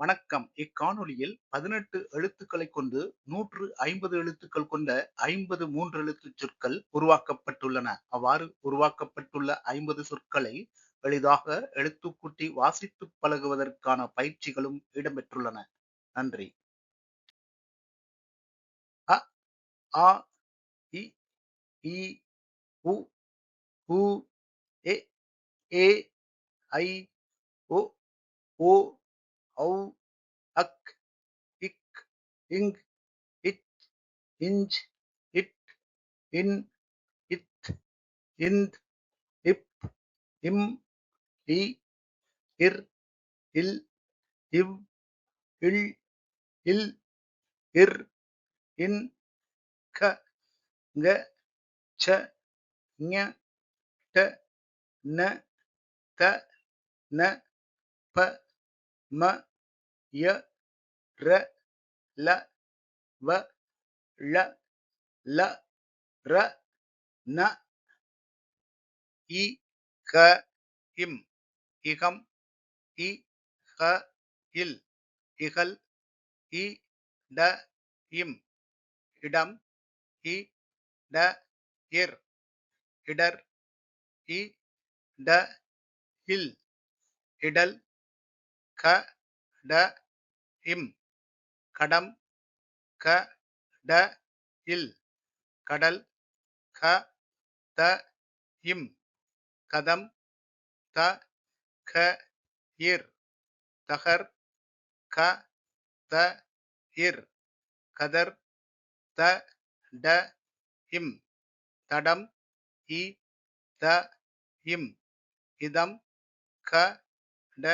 வணக்கம். இக்காணொளியில் 18 எழுத்துக்களைக் கொண்டு 150 எழுத்துக்கள் கொண்ட 50 மூன்றெழுத்துச் சொற்கள் உருவாக்கப்பட்டுள்ளன. அவ்வாறு உருவாக்கப்பட்டுள்ள 50 சொற்களை எளிதாக எழுத்துக்கூட்டி வாசித்துப் பழகுவதற்கான பயிற்சிகளும் இடம்பெற்றுள்ளன. நன்றி. அ, ஆ, இ, ஈ, உ, ஊ, எ, ஏ, ஐ, ஒ, ஓ, ஔ, அக், இக், இங், இட், இஞ்ச், இட், இன், இத், இந்த், இப், இம், இ, இர், இல், இவ், இல், இல், இர், இன், க, ங்க, ச, ஞ, ட, ந, த, ந, ப, ம, ய, ர, ல, வ, ழ, ல, ர, ந, இ, க, இம், இகம், இ, ஹ, இல், இகல், இ, ட, இம், இடம், இ, ட, இர், இடர், இ, ட, இல், இடல், க, ட, இம், கடம், க, ட, இல், கடல், க, த, இம், கதம், த, க, இர், தகர், க, த, இர், கதர், த, ட, இம், தடம், இ, த, இம், இதம், க, ட,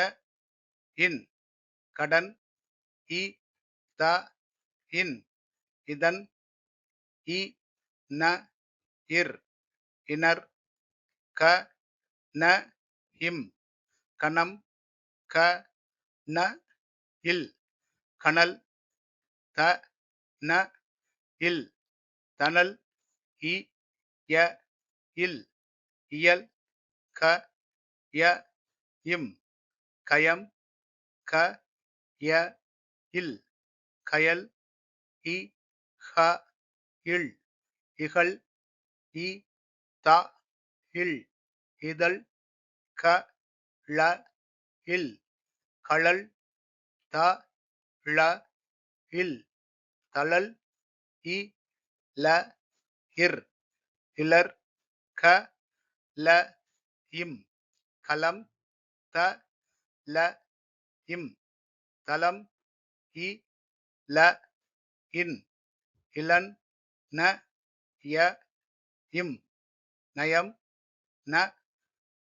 இன், கடன், இ, த, இன், இதன், இ, ந, இர், இணர், க, ந, இம், கணம், க, ந, இல், கனல், த, ந, இல், தணல், இ, ய, இல், இயல், க, ய, இம், கயம், க, ய, இல், கயல், இ, ஹ, இல், இகல், இ, த, இல், இதழ், க, ள, இல், கழல், த, ள, இல், தழல், இ, ல, இர், இலர், க, ல, இம், கலம், த, ல, இம், தலம், இ, ல, இன், இளன், ந, ய, இம், நயம், ந,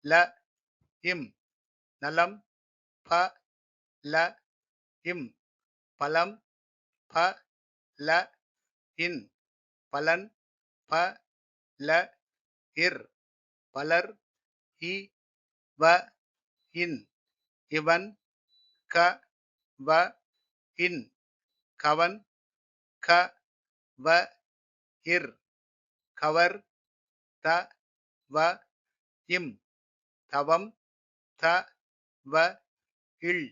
ல, இம், நலம், ப, ல, இம், பலம், ப, ல, இன், பலன், ப, ல, இர், பலர், இ, வ, இன், இவன், க, வ, இன், கவன், க, வ, இர், கவர், த, வ, இம், தவம், த, வ, இல்,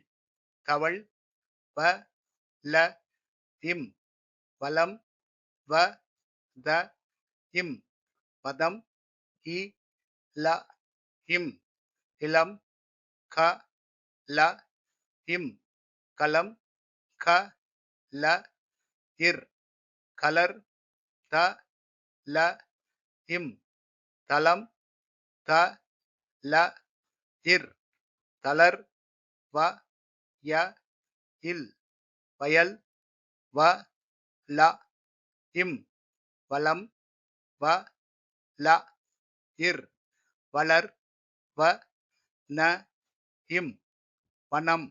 தவள், வ, ல, இம், வலம், வ, த, இம், வதம், இ, ல, இம், இளம், க, ல, இம், கலம், க, ல, இர், கலர், த, ல, இம், தலம், த, ல, இர், தளர், வ, ய, இல், வயல், வ, ல, இம், வலம், வ, ல, இர், வளர், வ, ந, இம், வனம்.